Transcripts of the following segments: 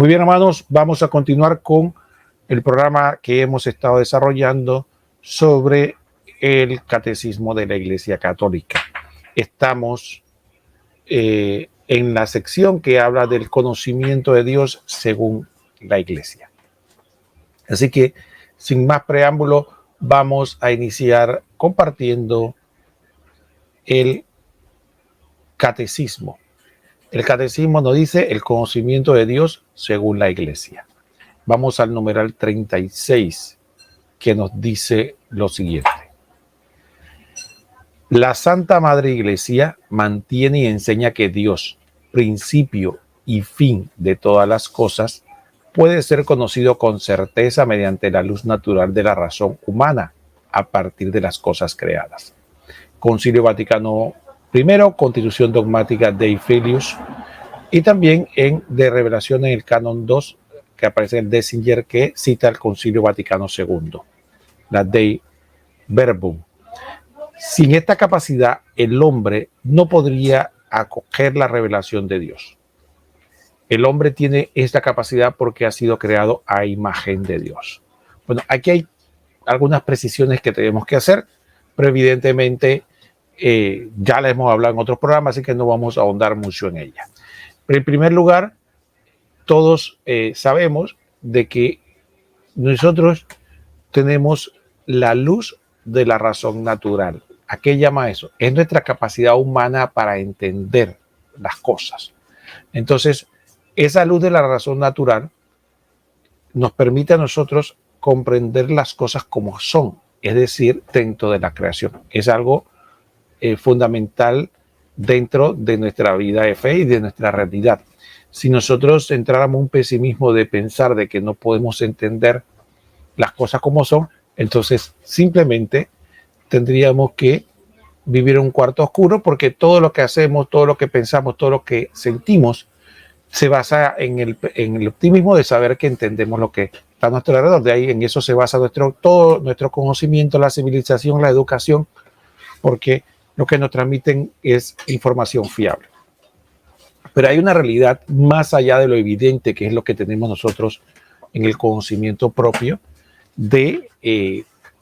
Muy bien, hermanos, vamos a continuar con el programa que hemos estado desarrollando sobre el Catecismo de la Iglesia Católica. Estamos en la sección que habla del conocimiento de Dios según la Iglesia. Así que, sin más preámbulo, vamos a iniciar compartiendo el Catecismo. El Catecismo nos dice el conocimiento de Dios según la Iglesia. Vamos al numeral 36, que nos dice lo siguiente. La Santa Madre Iglesia mantiene y enseña que Dios, principio y fin de todas las cosas, puede ser conocido con certeza mediante la luz natural de la razón humana a partir de las cosas creadas. Concilio Vaticano I, Constitución Dogmática Dei Filius, y también de revelación en el Canon 2, que aparece en el Dessinger, que cita el Concilio Vaticano II, la Dei Verbum. Sin esta capacidad, el hombre no podría acoger la revelación de Dios. El hombre tiene esta capacidad porque ha sido creado a imagen de Dios. Bueno, aquí hay algunas precisiones que tenemos que hacer, pero evidentemente ya la hemos hablado en otros programas, así que no vamos a ahondar mucho en ella. Pero en primer lugar, todos sabemos de que nosotros tenemos la luz de la razón natural. ¿A qué llama eso? Es nuestra capacidad humana para entender las cosas. Entonces, esa luz de la razón natural nos permite a nosotros comprender las cosas como son, es decir, dentro de la creación. Es algo fundamental dentro de nuestra vida de fe y de nuestra realidad. Si nosotros entráramos en un pesimismo de pensar de que no podemos entender las cosas como son, entonces simplemente tendríamos que vivir en un cuarto oscuro, porque todo lo que hacemos, todo lo que pensamos, todo lo que sentimos se basa en el optimismo de saber que entendemos lo que está a nuestro alrededor. De ahí en eso se basa todo nuestro conocimiento, la civilización, la educación, porque lo que nos transmiten es información fiable. Pero hay una realidad más allá de lo evidente, que es lo que tenemos nosotros en el conocimiento propio de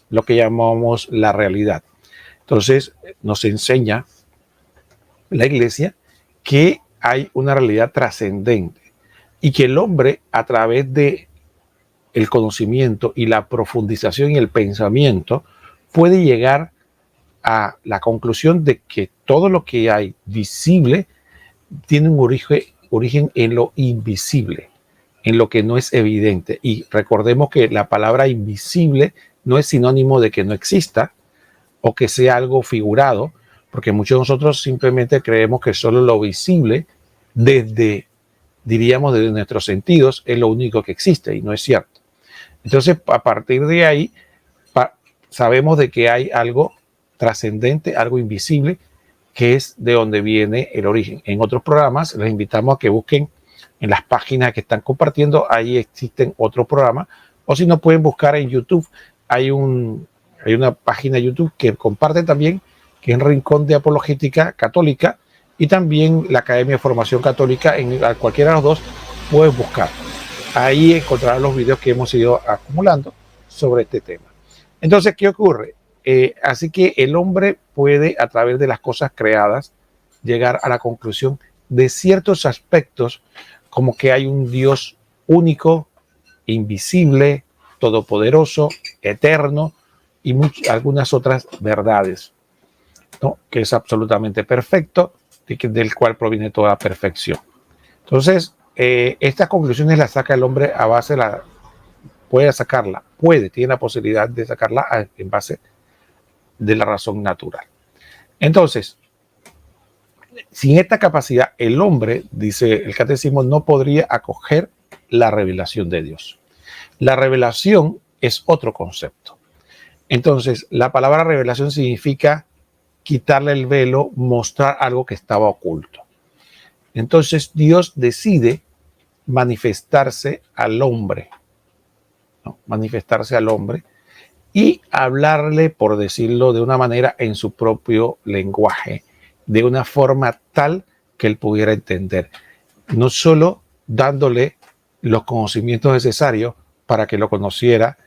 lo que llamamos la realidad. Entonces, nos enseña la Iglesia que hay una realidad trascendente y que el hombre, a través de el conocimiento y la profundización y el pensamiento, puede llegar a la conclusión de que todo lo que hay visible tiene un origen en lo invisible, en lo que no es evidente. Y recordemos que la palabra invisible no es sinónimo de que no exista o que sea algo figurado, porque muchos de nosotros simplemente creemos que solo lo visible, desde nuestros sentidos, es lo único que existe, y no es cierto. Entonces, a partir de ahí, sabemos de que hay algo trascendente, algo invisible, que es de donde viene el origen. En otros programas les invitamos a que busquen en las páginas que están compartiendo, ahí existen otros programas, o si no pueden buscar en YouTube, hay una página de YouTube que comparte también, que es el Rincón de Apologética Católica, y también la Academia de Formación Católica. En cualquiera de los dos puedes buscar. Ahí encontrarás los videos que hemos ido acumulando sobre este tema. Entonces, ¿qué ocurre? Así que el hombre puede, a través de las cosas creadas, llegar a la conclusión de ciertos aspectos, como que hay un Dios único, invisible, todopoderoso, eterno, y algunas otras verdades, ¿no? Que es absolutamente perfecto, del cual proviene toda la perfección. Entonces, estas conclusiones las saca el hombre a base tiene la posibilidad de sacarla en base de la razón natural. Entonces, sin esta capacidad, el hombre, dice el Catecismo, no podría acoger la revelación de Dios. La revelación es otro concepto. Entonces, la palabra revelación significa quitarle el velo, mostrar algo que estaba oculto. Entonces, Dios decide manifestarse al hombre, ¿no? Manifestarse al hombre y hablarle, por decirlo de una manera, en su propio lenguaje, de una forma tal que él pudiera entender. No solo dándole los conocimientos necesarios para que lo conociera,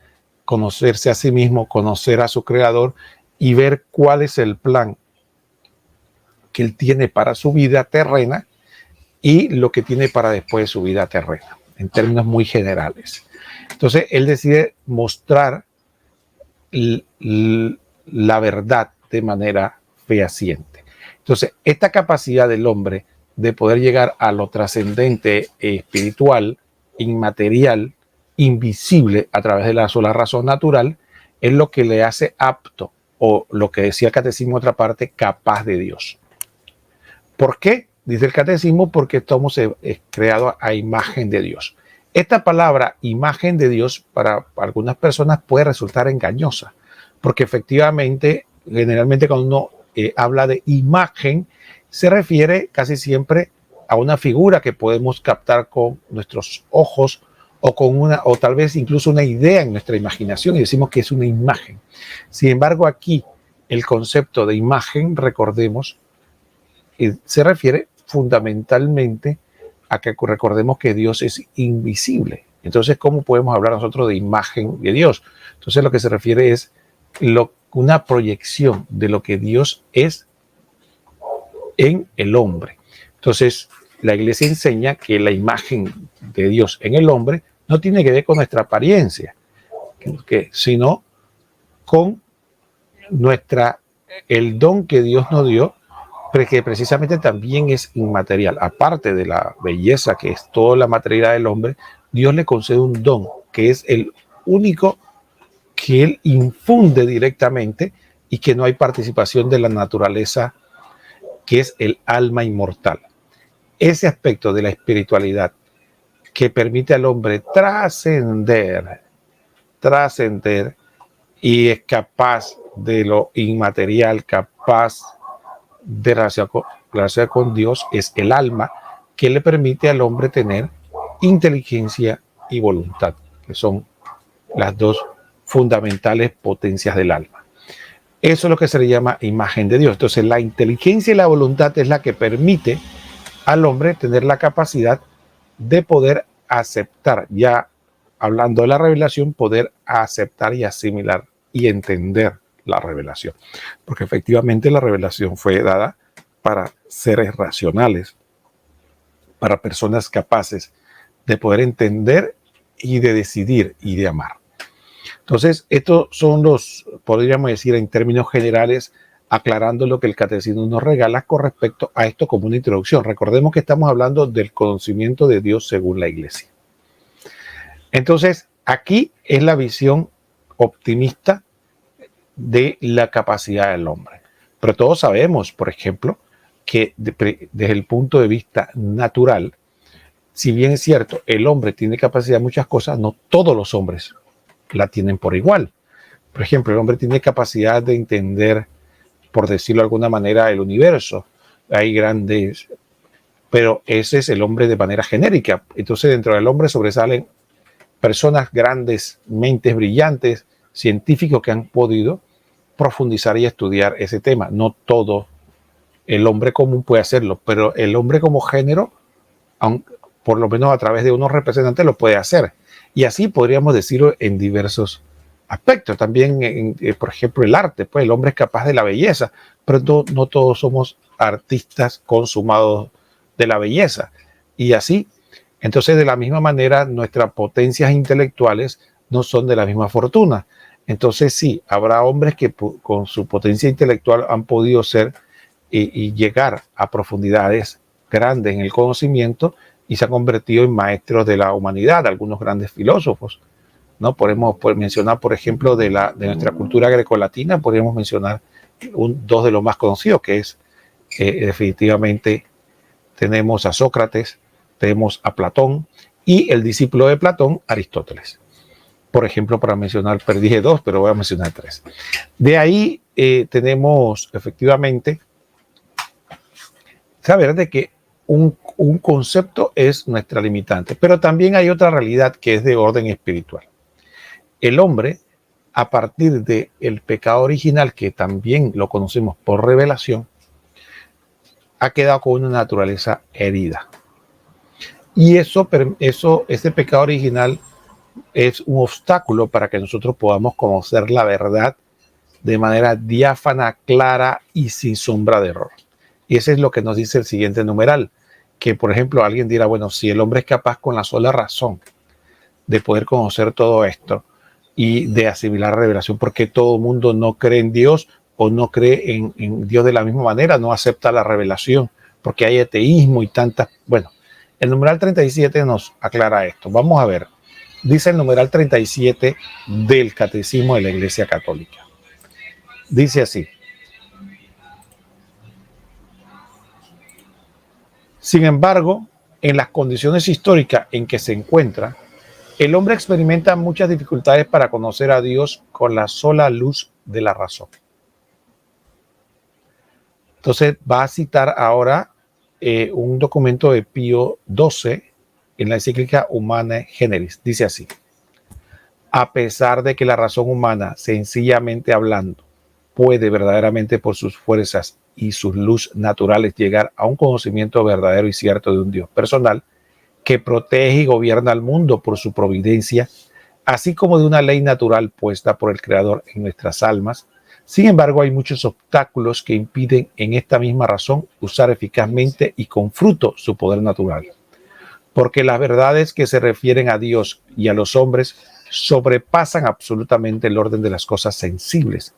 conocerse a sí mismo, conocer a su creador y ver cuál es el plan que él tiene para su vida terrena y lo que tiene para después de su vida terrena, en términos muy generales. Entonces, él decide mostrar la verdad de manera fehaciente. Entonces, esta capacidad del hombre de poder llegar a lo trascendente, espiritual, inmaterial, invisible a través de la sola razón natural, es lo que le hace apto, o lo que decía el catecismo en otra parte, capaz de Dios. ¿Por qué? Dice el catecismo, porque estamos creados a imagen de Dios. Esta palabra imagen de Dios para algunas personas puede resultar engañosa, porque efectivamente, generalmente cuando uno habla de imagen, se refiere casi siempre a una figura que podemos captar con nuestros ojos o tal vez incluso una idea en nuestra imaginación y decimos que es una imagen. Sin embargo, aquí el concepto de imagen, recordemos, se refiere fundamentalmente a que recordemos que Dios es invisible. Entonces, ¿cómo podemos hablar nosotros de imagen de Dios? Entonces, lo que se refiere es una proyección de lo que Dios es en el hombre. Entonces, la Iglesia enseña que la imagen de Dios en el hombre no tiene que ver con nuestra apariencia, sino con el don que Dios nos dio, pero que precisamente también es inmaterial. Aparte de la belleza que es toda la materialidad del hombre, Dios le concede un don que es el único que Él infunde directamente y que no hay participación de la naturaleza, que es el alma inmortal. Ese aspecto de la espiritualidad que permite al hombre trascender y es capaz de lo inmaterial, capaz de relacionarse con Dios, es el alma que le permite al hombre tener inteligencia y voluntad, que son las dos fundamentales potencias del alma. Eso es lo que se le llama imagen de Dios. Entonces, la inteligencia y la voluntad es la que permite al hombre tener la capacidad de poder aceptar, ya hablando de la revelación, poder aceptar y asimilar y entender la revelación. Porque efectivamente la revelación fue dada para seres racionales, para personas capaces de poder entender y de decidir y de amar. Entonces, estos son podríamos decir en términos generales, aclarando lo que el catecismo nos regala con respecto a esto como una introducción. Recordemos que estamos hablando del conocimiento de Dios según la Iglesia. Entonces, aquí es la visión optimista de la capacidad del hombre. Pero todos sabemos, por ejemplo, que desde el punto de vista natural, si bien es cierto, el hombre tiene capacidad de muchas cosas, no todos los hombres la tienen por igual. Por ejemplo, el hombre tiene capacidad de entender, por decirlo de alguna manera, el universo. Hay grandes, pero ese es el hombre de manera genérica. Entonces, dentro del hombre sobresalen personas grandes, mentes brillantes, científicos que han podido profundizar y estudiar ese tema. No todo el hombre común puede hacerlo, pero el hombre como género, por lo menos a través de unos representantes, lo puede hacer. Y así podríamos decirlo en diversos aspectos. También, por ejemplo, el arte, pues el hombre es capaz de la belleza, pero no todos somos artistas consumados de la belleza. Y así, entonces de la misma manera, nuestras potencias intelectuales no son de la misma fortuna. Entonces sí, habrá hombres que con su potencia intelectual han podido ser y llegar a profundidades grandes en el conocimiento y se han convertido en maestros de la humanidad, algunos grandes filósofos, ¿no? Podemos mencionar, por ejemplo, de nuestra cultura grecolatina, podríamos mencionar dos de los más conocidos, que es definitivamente tenemos a Sócrates, tenemos a Platón y el discípulo de Platón, Aristóteles. Por ejemplo, para mencionar, dije dos, pero voy a mencionar tres. De ahí tenemos efectivamente saber de que un concepto es nuestra limitante, pero también hay otra realidad que es de orden espiritual. El hombre, a partir del pecado original, que también lo conocemos por revelación, ha quedado con una naturaleza herida. Y ese pecado original es un obstáculo para que nosotros podamos conocer la verdad de manera diáfana, clara y sin sombra de error. Y eso es lo que nos dice el siguiente numeral, que por ejemplo alguien dirá, bueno, si el hombre es capaz con la sola razón de poder conocer todo esto y de asimilar la revelación, ¿por qué todo el mundo no cree en Dios o no cree en Dios de la misma manera, no acepta la revelación? Porque hay ateísmo y tantas... Bueno, el numeral 37 nos aclara esto. Vamos a ver. Dice el numeral 37 del Catecismo de la Iglesia Católica. Dice así: sin embargo, en las condiciones históricas en que se encuentra, el hombre experimenta muchas dificultades para conocer a Dios con la sola luz de la razón. Entonces va a citar ahora un documento de Pío XII en la encíclica Humanae Generis. Dice así: a pesar de que la razón humana, sencillamente hablando, puede verdaderamente por sus fuerzas y sus luz naturales llegar a un conocimiento verdadero y cierto de un Dios personal que protege y gobierna al mundo por su providencia, así como de una ley natural puesta por el Creador en nuestras almas. Sin embargo, hay muchos obstáculos que impiden en esta misma razón usar eficazmente y con fruto su poder natural. Porque las verdades que se refieren a Dios y a los hombres sobrepasan absolutamente el orden de las cosas sensibles,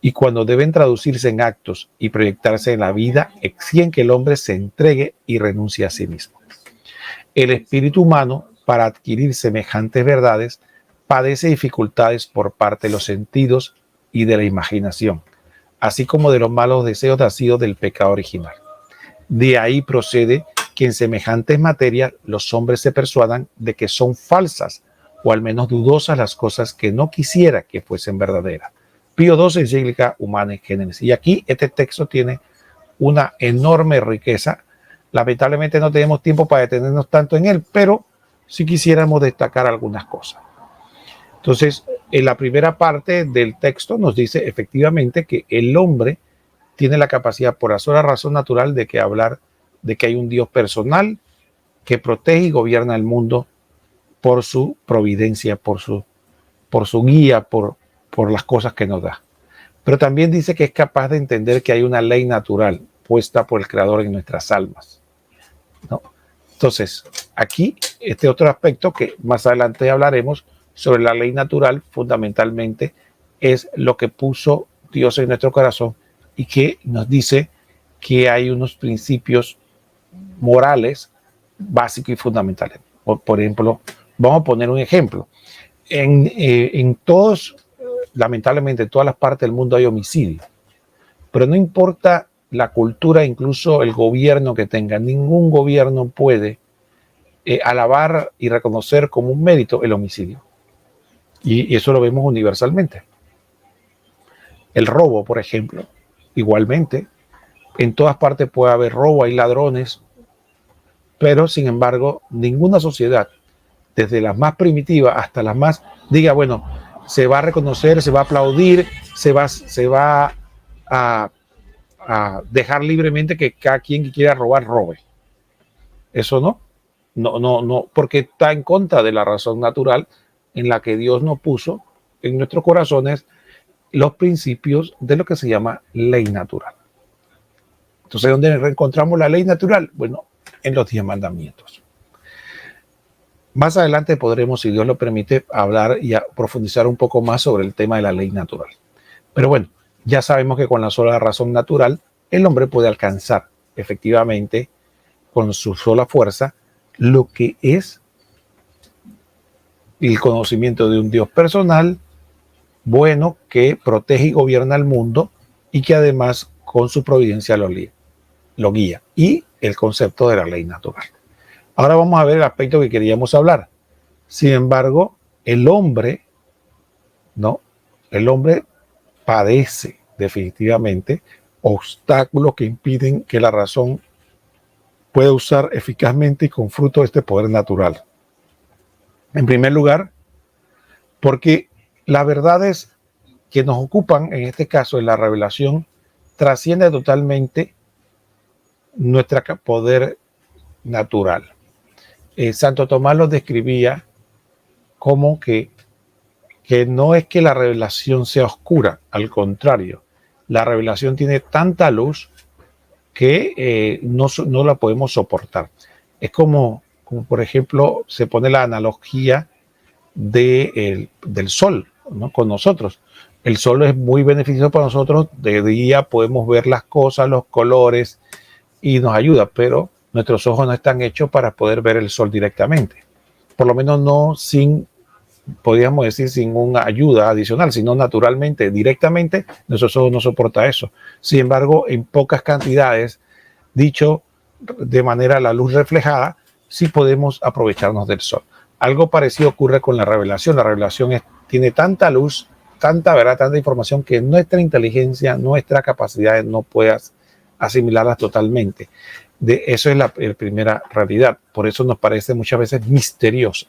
y cuando deben traducirse en actos y proyectarse en la vida, exigen que el hombre se entregue y renuncie a sí mismo. El espíritu humano, para adquirir semejantes verdades, padece dificultades por parte de los sentidos y de la imaginación, así como de los malos deseos nacidos del pecado original. De ahí procede que en semejantes materias los hombres se persuadan de que son falsas o al menos dudosas las cosas que no quisiera que fuesen verdaderas. Pío XII, encíclica Humanae Generis. Y aquí este texto tiene una enorme riqueza. Lamentablemente no tenemos tiempo para detenernos tanto en él, pero sí quisiéramos destacar algunas cosas. Entonces, en la primera parte del texto nos dice efectivamente que el hombre tiene la capacidad, por la sola razón natural, de que hablar de que hay un Dios personal que protege y gobierna el mundo por su providencia, por su guía, por las cosas que nos da. Pero también dice que es capaz de entender que hay una ley natural puesta por el Creador en nuestras almas, ¿no? Entonces, aquí, este otro aspecto que más adelante hablaremos sobre la ley natural, fundamentalmente es lo que puso Dios en nuestro corazón y que nos dice que hay unos principios morales básicos y fundamentales. Por ejemplo, vamos a poner un ejemplo. En todos, lamentablemente, en todas las partes del mundo hay homicidio, pero no importa la cultura, incluso el gobierno que tenga, ningún gobierno puede alabar y reconocer como un mérito el homicidio. Y eso lo vemos universalmente. El robo, por ejemplo, igualmente, en todas partes puede haber robo, hay ladrones, pero sin embargo, ninguna sociedad, desde las más primitivas hasta las más, diga, bueno, se va a reconocer, se va a aplaudir, se va a dejar libremente que cada quien que quiera robar, robe. Eso no, porque está en contra de la razón natural en la que Dios nos puso en nuestros corazones los principios de lo que se llama ley natural. Entonces, ¿dónde encontramos la ley natural? Bueno, en los 10 mandamientos. Más adelante podremos, si Dios lo permite, hablar y profundizar un poco más sobre el tema de la ley natural. Pero bueno, ya sabemos que con la sola razón natural, el hombre puede alcanzar efectivamente con su sola fuerza lo que es el conocimiento de un Dios personal, bueno, que protege y gobierna el mundo y que además con su providencia lo guía. Y el concepto de la ley natural. Ahora vamos a ver el aspecto que queríamos hablar. Sin embargo, el hombre, ¿no? El hombre padece definitivamente obstáculos que impiden que la razón pueda usar eficazmente y con fruto este poder natural. En primer lugar, porque las verdades que nos ocupan, en este caso en la revelación, trasciende totalmente nuestro poder natural. Santo Tomás lo describía como que no es que la revelación sea oscura, al contrario, la revelación tiene tanta luz que no la podemos soportar. Es como por ejemplo, se pone la analogía del sol, ¿no? Con nosotros. El sol es muy beneficioso para nosotros, de día podemos ver las cosas, los colores y nos ayuda, pero nuestros ojos no están hechos para poder ver el sol directamente. Por lo menos no sin, podríamos decir, sin una ayuda adicional, sino naturalmente, directamente, nuestros ojos no soportan eso. Sin embargo, en pocas cantidades, dicho de manera a la luz reflejada, sí podemos aprovecharnos del sol. Algo parecido ocurre con la revelación. La revelación tiene tanta luz, tanta verdad, tanta información que nuestra inteligencia, nuestra capacidad no puede asimilarlas totalmente. Eso es la primera realidad. Por eso nos parece muchas veces misteriosa,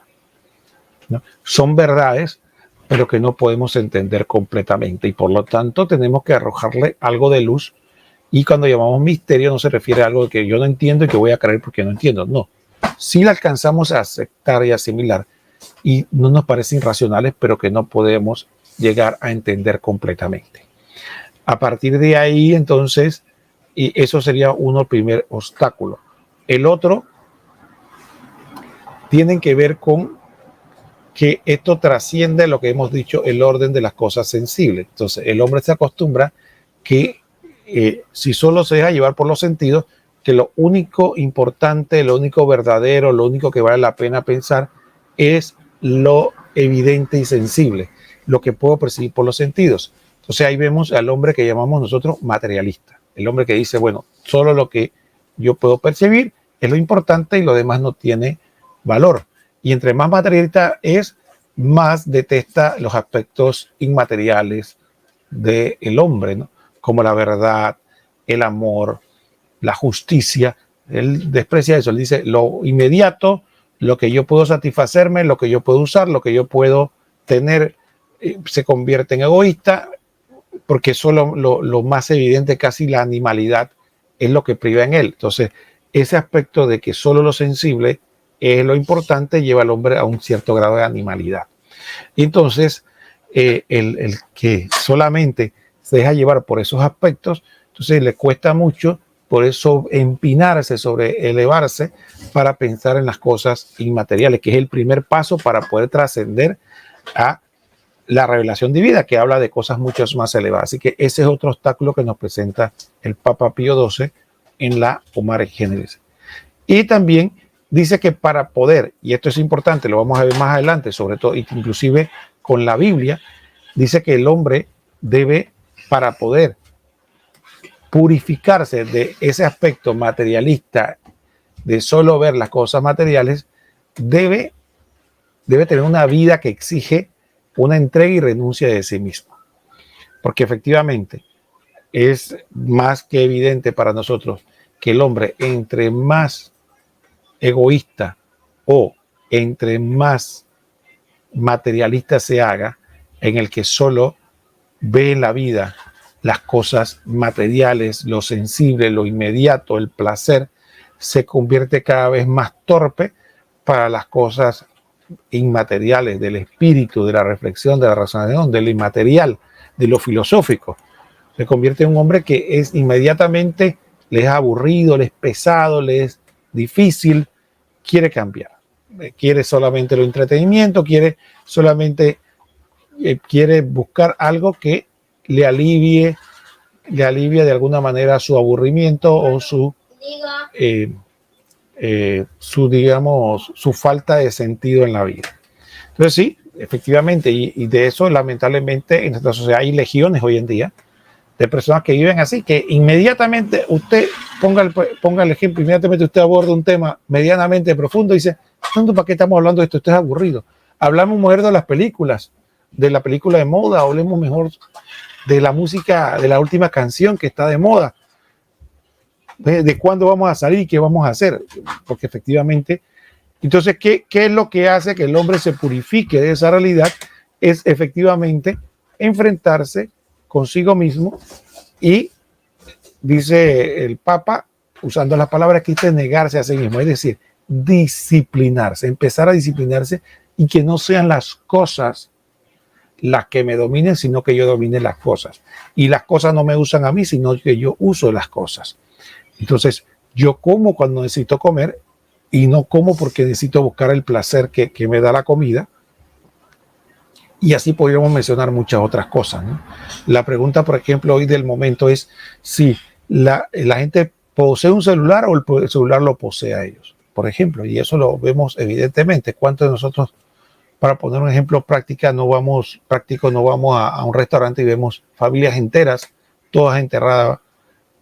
¿no? Son verdades, pero que no podemos entender completamente y por lo tanto tenemos que arrojarle algo de luz. Y cuando llamamos misterio no se refiere a algo que yo no entiendo y que voy a creer porque no entiendo. No, sí la alcanzamos a aceptar y asimilar y no nos parecen irracionales, pero que no podemos llegar a entender completamente. A partir de ahí, entonces, y eso sería el primer obstáculo. El otro tiene que ver con que esto trasciende lo que hemos dicho, el orden de las cosas sensibles. Entonces, el hombre se acostumbra que si solo se deja llevar por los sentidos, que lo único importante, lo único verdadero, lo único que vale la pena pensar es lo evidente y sensible, lo que puedo percibir por los sentidos. Entonces ahí vemos al hombre que llamamos nosotros materialista, el hombre que dice, bueno, solo lo que yo puedo percibir es lo importante y lo demás no tiene valor. Y entre más materialista es, más detesta los aspectos inmateriales del hombre, ¿no? Como la verdad, el amor, la justicia. Él desprecia eso, él dice lo inmediato, lo que yo puedo satisfacerme, lo que yo puedo usar, lo que yo puedo tener, se convierte en egoísta, porque solo lo más evidente, casi la animalidad, es lo que priva en él. Entonces, ese aspecto de que solo lo sensible es lo importante, lleva al hombre a un cierto grado de animalidad. Y entonces, el que solamente se deja llevar por esos aspectos, entonces le cuesta mucho, por eso empinarse, sobre elevarse para pensar en las cosas inmateriales, que es el primer paso para poder trascender a la revelación divina, que habla de cosas mucho más elevadas. Así que ese es otro obstáculo que nos presenta el Papa Pío XII en la Humanae Generis. Y también dice que para poder, y esto es importante, lo vamos a ver más adelante, sobre todo, inclusive con la Biblia, dice que el hombre debe, para poder purificarse de ese aspecto materialista, de solo ver las cosas materiales, debe tener una vida que exige una entrega y renuncia de sí mismo. Porque efectivamente es más que evidente para nosotros que el hombre, entre más egoísta o entre más materialista se haga, en el que solo ve en la vida las cosas materiales, lo sensible, lo inmediato, el placer, se convierte cada vez más torpe para las cosas inmateriales, del espíritu, de la reflexión, de la razón, de lo inmaterial, de lo filosófico. Se convierte en un hombre que es inmediatamente, le es aburrido, le es pesado, le es difícil, quiere cambiar, quiere solamente el entretenimiento, quiere solamente quiere buscar algo que le alivie de alguna manera su aburrimiento o su digamos, su falta de sentido en la vida. Entonces sí, efectivamente, y de eso lamentablemente en nuestra sociedad hay legiones hoy en día de personas que viven así, que inmediatamente usted ponga el ejemplo, inmediatamente usted aborda un tema medianamente profundo y dice, ¿para qué estamos hablando de esto? Esto es aburrido. Hablamos mejor de las películas, de la película de moda, hablemos mejor de la música, de la última canción que está de moda, de cuándo vamos a salir y qué vamos a hacer, porque efectivamente, entonces, ¿qué es lo que hace que el hombre se purifique de esa realidad? Es efectivamente enfrentarse consigo mismo y, dice el Papa, usando las palabras que dice, negarse a sí mismo, es decir, disciplinarse, empezar a disciplinarse y que no sean las cosas las que me dominen, sino que yo domine las cosas. Y las cosas no me usan a mí, sino que yo uso las cosas. Entonces, yo como cuando necesito comer y no como porque necesito buscar el placer que me da la comida. Y así podríamos mencionar muchas otras cosas, ¿no? La pregunta, por ejemplo, hoy del momento es si la gente posee un celular o el celular lo posee a ellos, por ejemplo. Y eso lo vemos evidentemente. ¿Cuántos de nosotros, para poner un ejemplo práctico, no vamos a un restaurante y vemos familias enteras, todas enterradas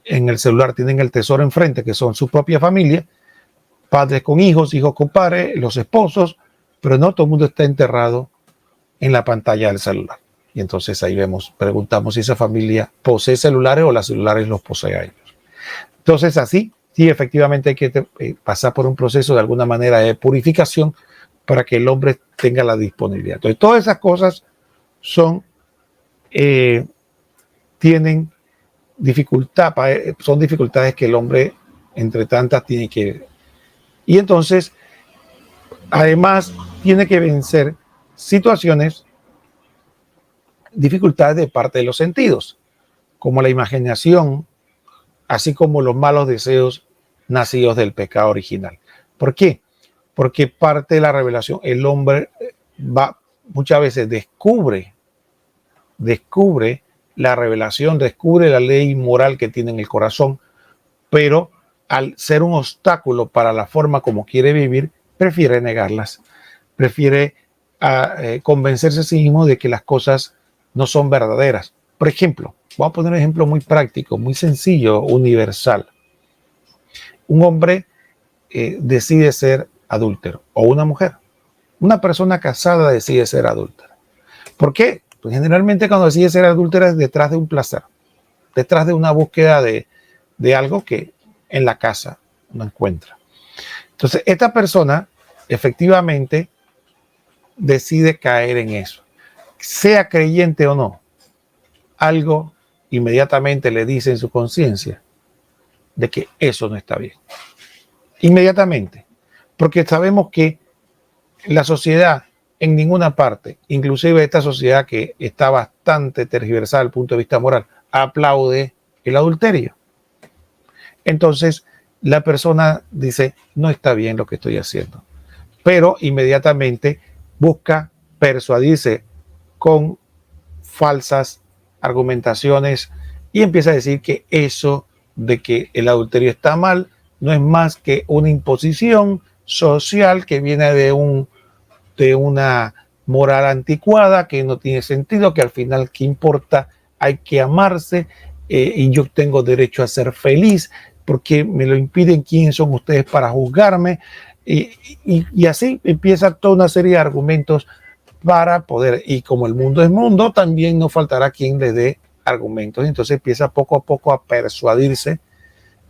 en el celular, tienen el tesoro enfrente, que son su propia familia, padres con hijos, hijos con padres, los esposos, pero no todo el mundo está enterrado en la pantalla del celular. Y entonces ahí preguntamos si esa familia posee celulares o los celulares los posee a ellos. Entonces así, sí, efectivamente hay que pasar por un proceso de alguna manera de purificación para que el hombre tenga la disponibilidad. Entonces todas esas cosas tienen son dificultades que el hombre, entre tantas, tiene que... Y entonces, además, tiene que vencer situaciones, dificultades de parte de los sentidos, como la imaginación, así como los malos deseos nacidos del pecado original. ¿Por qué? Porque parte de la revelación, el hombre muchas veces descubre la revelación, descubre la ley moral que tiene en el corazón, pero al ser un obstáculo para la forma como quiere vivir, prefiere negarlas, prefiere convencerse a sí mismo de que las cosas no son verdaderas. Por ejemplo, voy a poner un ejemplo muy práctico, muy sencillo, universal. Un hombre decide ser adúltero, o una mujer. Una persona casada decide ser adúltera. ¿Por qué? Pues generalmente cuando decide ser adúltera es detrás de un placer, detrás de una búsqueda de algo que en la casa no encuentra. Entonces, esta persona efectivamente decide caer en eso. Sea creyente o no, algo inmediatamente le dice en su conciencia de que eso no está bien. Inmediatamente. Porque sabemos que la sociedad en ninguna parte, inclusive esta sociedad que está bastante tergiversada desde el punto de vista moral, aplaude el adulterio. Entonces, la persona dice, no está bien lo que estoy haciendo. Pero inmediatamente busca persuadirse con falsas argumentaciones y empieza a decir que eso de que el adulterio está mal no es más que una imposición social que viene de una moral anticuada que no tiene sentido, que al final, ¿qué importa? Hay que amarse y yo tengo derecho a ser feliz porque me lo impiden. ¿Quiénes son ustedes para juzgarme? Y así empieza toda una serie de argumentos para poder, y como el mundo es mundo, también no faltará quien le dé argumentos. Entonces empieza poco a poco a persuadirse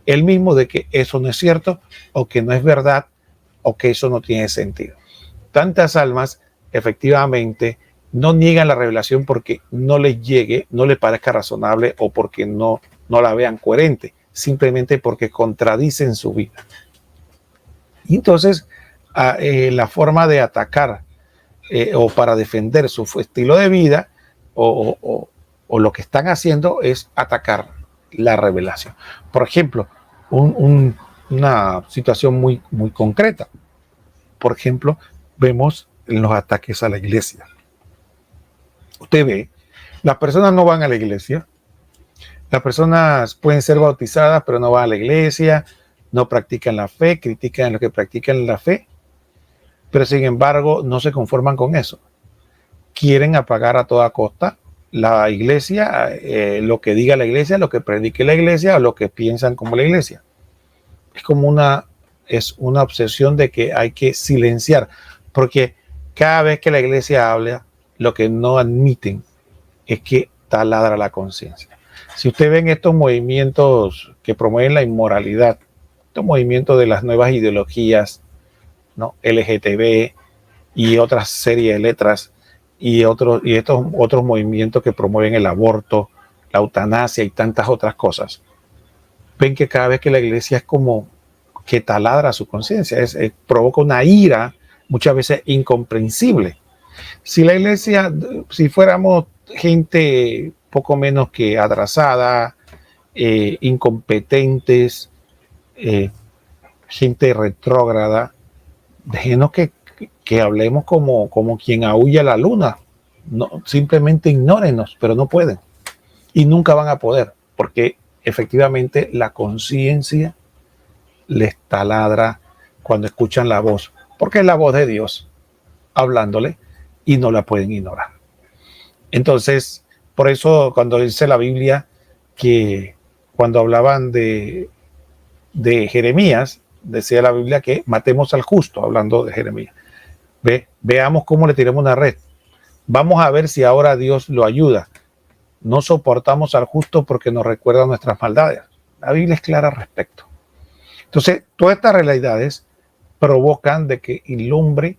él mismo de que eso no es cierto, o que no es verdad, o que eso no tiene sentido. Tantas almas efectivamente no niegan la revelación porque no les llegue, no les parezca razonable o porque no la vean coherente, simplemente porque contradicen su vida. Y entonces la forma de atacar o para defender su estilo de vida o lo que están haciendo es atacar la revelación. Por ejemplo, una situación muy, muy concreta. Por ejemplo, vemos en los ataques a la iglesia. Usted ve, las personas no van a la iglesia, las personas pueden ser bautizadas, pero no van a la iglesia, no practican la fe, critican lo que practican la fe, pero sin embargo no se conforman con eso. Quieren apagar a toda costa la iglesia, lo que diga la iglesia, lo que predique la iglesia o lo que piensan como la iglesia. Es como una obsesión de que hay que silenciar, porque cada vez que la iglesia habla, lo que no admiten es que taladra la conciencia. Si usted ven estos movimientos que promueven la inmoralidad, estos movimientos de las nuevas ideologías, ¿no? LGTB y otra serie de letras y estos otros movimientos que promueven el aborto, la eutanasia y tantas otras cosas, ven que cada vez que la iglesia es como que taladra su conciencia, provoca una ira muchas veces incomprensible. Si la iglesia, si fuéramos gente poco menos que atrasada, incompetentes, gente retrógrada, déjenos que hablemos como quien aúlla la luna. No, simplemente ignórenos, pero no pueden. Y nunca van a poder, porque efectivamente la conciencia les taladra cuando escuchan la voz, porque es la voz de Dios hablándole y no la pueden ignorar. Entonces, por eso cuando dice la Biblia que cuando hablaban de Jeremías, decía la Biblia que matemos al justo, hablando de Jeremías. Veamos cómo le tiramos una red. Vamos a ver si ahora Dios lo ayuda. No soportamos al justo porque nos recuerda nuestras maldades. La Biblia es clara al respecto. Entonces, todas estas realidades provocan de que el hombre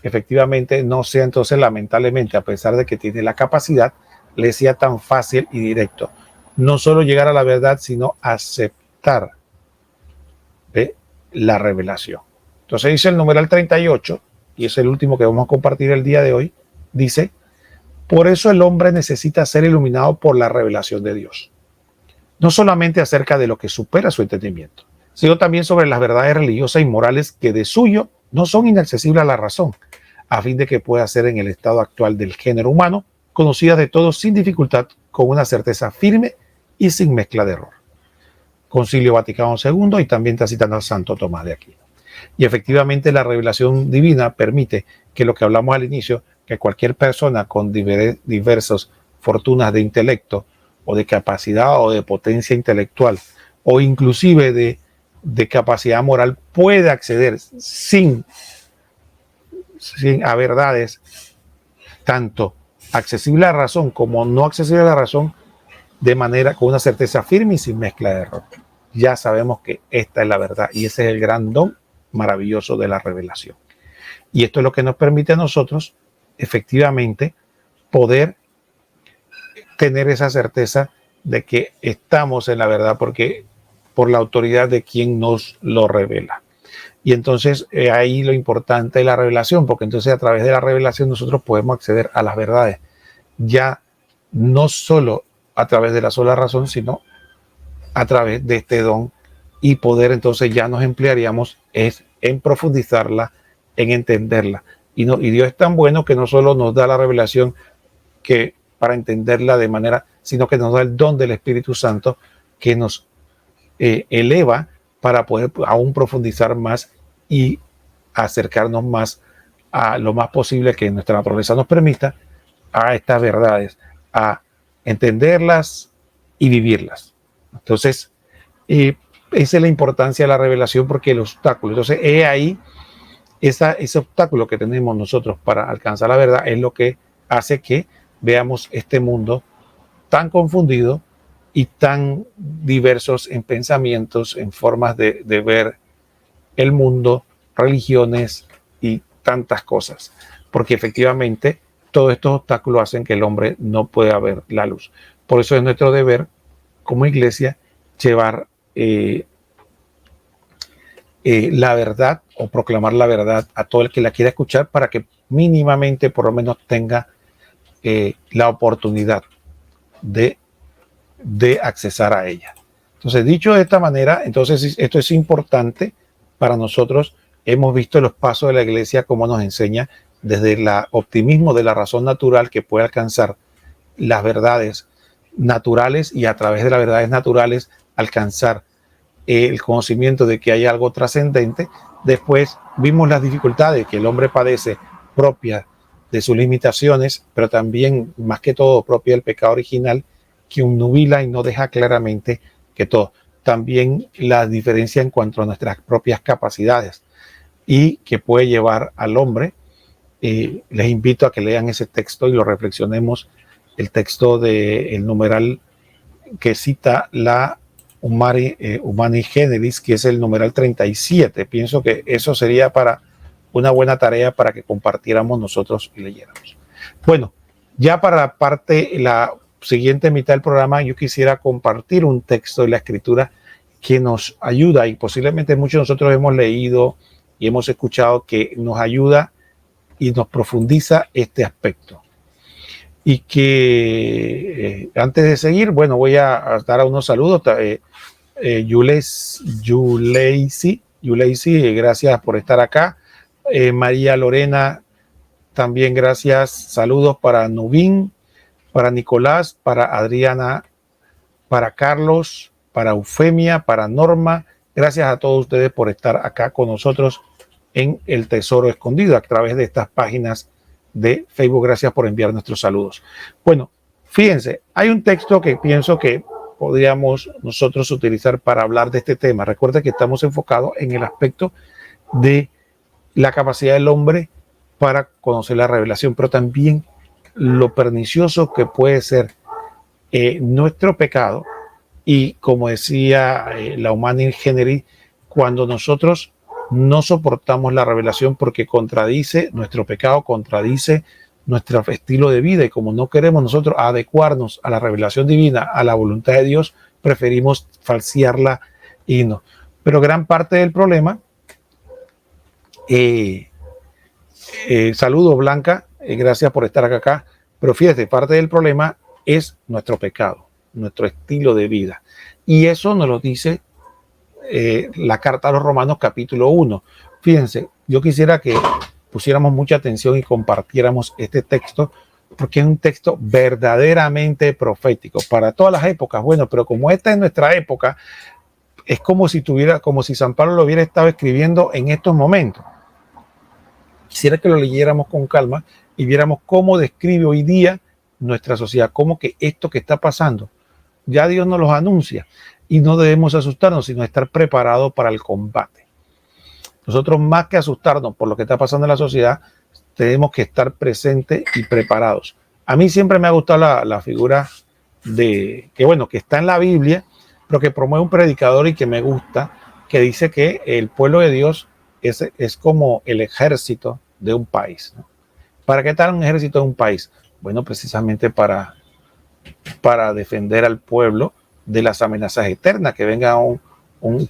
efectivamente no sea entonces, lamentablemente, a pesar de que tiene la capacidad, le sea tan fácil y directo. No solo llegar a la verdad, sino aceptar la revelación. Entonces dice el numeral 38, y es el último que vamos a compartir el día de hoy, dice: por eso el hombre necesita ser iluminado por la revelación de Dios. No solamente acerca de lo que supera su entendimiento, sino también sobre las verdades religiosas y morales que de suyo no son inaccesibles a la razón, a fin de que pueda ser en el estado actual del género humano, conocidas de todos sin dificultad, con una certeza firme y sin mezcla de error. Concilio Vaticano II, y también está citando al Santo Tomás de Aquino. Y efectivamente la revelación divina permite que lo que hablamos al inicio, que cualquier persona con diversas fortunas de intelecto o de capacidad o de potencia intelectual o inclusive de capacidad moral puede acceder sin a verdades tanto accesible a la razón como no accesible a la razón, de manera con una certeza firme y sin mezcla de error. Ya sabemos que esta es la verdad y ese es el gran don maravilloso de la revelación. Y esto es lo que nos permite a nosotros efectivamente poder tener esa certeza de que estamos en la verdad, porque por la autoridad de quien nos lo revela. Y entonces ahí lo importante es la revelación, porque entonces a través de la revelación nosotros podemos acceder a las verdades, ya no solo a través de la sola razón, sino a través de este don, y poder entonces ya nos emplearíamos es en profundizarla, en entenderla. Y Dios es tan bueno que no solo nos da la revelación que para entenderla de manera, sino que nos da el don del Espíritu Santo que nos eleva para poder aún profundizar más y acercarnos más a lo más posible que nuestra naturaleza nos permita a estas verdades, a entenderlas y vivirlas. Entonces, esa es la importancia de la revelación, porque el obstáculo, entonces es ahí, ese obstáculo que tenemos nosotros para alcanzar la verdad es lo que hace que veamos este mundo tan confundido y tan diversos en pensamientos, en formas de ver el mundo, religiones y tantas cosas, porque efectivamente todos estos obstáculos hacen que el hombre no pueda ver la luz. Por eso es nuestro deber como iglesia llevar la verdad o proclamar la verdad a todo el que la quiera escuchar, para que mínimamente por lo menos tenga la oportunidad de accesar a ella. Entonces, dicho de esta manera, entonces esto es importante para nosotros. Hemos visto los pasos de la iglesia, cómo nos enseña desde el optimismo de la razón natural que puede alcanzar las verdades naturales, y a través de las verdades naturales alcanzar el conocimiento de que hay algo trascendente. Después vimos las dificultades que el hombre padece propias de sus limitaciones, pero también, más que todo, propia del pecado original, que nubila y no deja claramente que todo. También la diferencia en cuanto a nuestras propias capacidades, y que puede llevar al hombre. Les invito a que lean ese texto y lo reflexionemos, el texto del numeral que cita la Humani Generis, que es el numeral 37. Pienso que eso sería para una buena tarea para que compartiéramos nosotros y leyéramos. Bueno, ya para la siguiente mitad del programa, yo quisiera compartir un texto de la Escritura que nos ayuda, y posiblemente muchos de nosotros hemos leído y hemos escuchado, que nos ayuda y nos profundiza este aspecto. Y que antes de seguir, bueno, voy a dar unos saludos. Yuleisi, gracias por estar acá. María Lorena, también gracias. Saludos para Nubín, para Nicolás, para Adriana, para Carlos, para Eufemia, para Norma. Gracias a todos ustedes por estar acá con nosotros en El Tesoro Escondido a través de estas páginas de Facebook. Gracias por enviar nuestros saludos. Bueno, fíjense, hay un texto que pienso que podríamos nosotros utilizar para hablar de este tema. Recuerda que estamos enfocados en el aspecto de la capacidad del hombre para conocer la revelación, pero también lo pernicioso que puede ser nuestro pecado. Y como decía la Humane Generis, cuando nosotros no soportamos la revelación porque contradice nuestro pecado, contradice nuestro estilo de vida, y como no queremos nosotros adecuarnos a la revelación divina, a la voluntad de Dios, preferimos falsearla y no. Pero gran parte del problema, saludos Blanca, gracias por estar acá, pero fíjate, parte del problema es nuestro pecado, nuestro estilo de vida. Y eso nos lo dice la carta a los Romanos capítulo 1. Fíjense, yo quisiera que pusiéramos mucha atención y compartiéramos este texto, porque es un texto verdaderamente profético para todas las épocas. Bueno, pero como esta es nuestra época, es como si San Pablo lo hubiera estado escribiendo en estos momentos. Quisiera que lo leyéramos con calma y viéramos cómo describe hoy día nuestra sociedad, cómo que esto que está pasando, ya Dios nos los anuncia, y no debemos asustarnos, sino estar preparados para el combate. Nosotros, más que asustarnos por lo que está pasando en la sociedad, tenemos que estar presentes y preparados. A mí siempre me ha gustado la figura que está en la Biblia, pero que promueve un predicador y que me gusta, que dice que el pueblo de Dios es como el ejército de un país, ¿no? ¿Para qué tal un ejército de un país? Bueno, precisamente para defender al pueblo de las amenazas externas, que venga un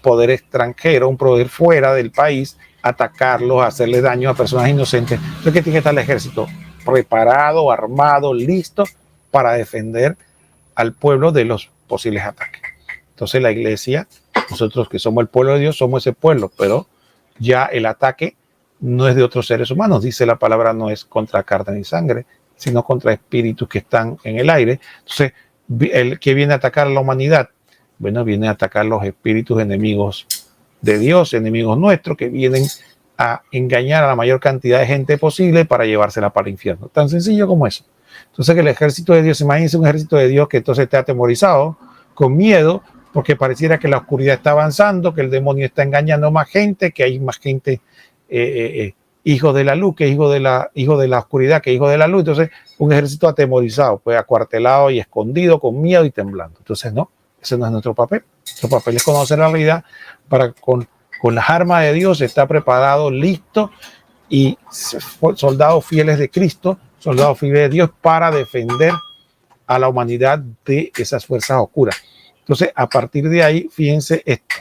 poder extranjero, un poder fuera del país, atacarlos, hacerle daño a personas inocentes. Entonces, ¿qué tiene que estar el ejército? Preparado, armado, listo para defender al pueblo de los posibles ataques. Entonces, la iglesia, nosotros que somos el pueblo de Dios, somos ese pueblo, pero ya el ataque no es de otros seres humanos. Dice la palabra, no es contra carne ni sangre, sino contra espíritus que están en el aire. Entonces, el que viene a atacar a la humanidad, bueno, viene a atacar los espíritus enemigos de Dios, enemigos nuestros, que vienen a engañar a la mayor cantidad de gente posible para llevársela para el infierno. Tan sencillo como eso. Entonces, que el ejército de Dios, imagínense un ejército de Dios que entonces esté atemorizado, con miedo, porque pareciera que la oscuridad está avanzando, que el demonio está engañando a más gente, que hay más gente hijo de la luz, que hijo de la oscuridad, que hijo de la luz. Entonces, un ejército atemorizado, pues acuartelado y escondido, con miedo y temblando. Entonces, no, ese no es nuestro papel. Nuestro papel es conocer la realidad para con las armas de Dios estar preparado, listo, y soldados fieles de Cristo, soldados fieles de Dios, para defender a la humanidad de esas fuerzas oscuras. Entonces, a partir de ahí, fíjense esto.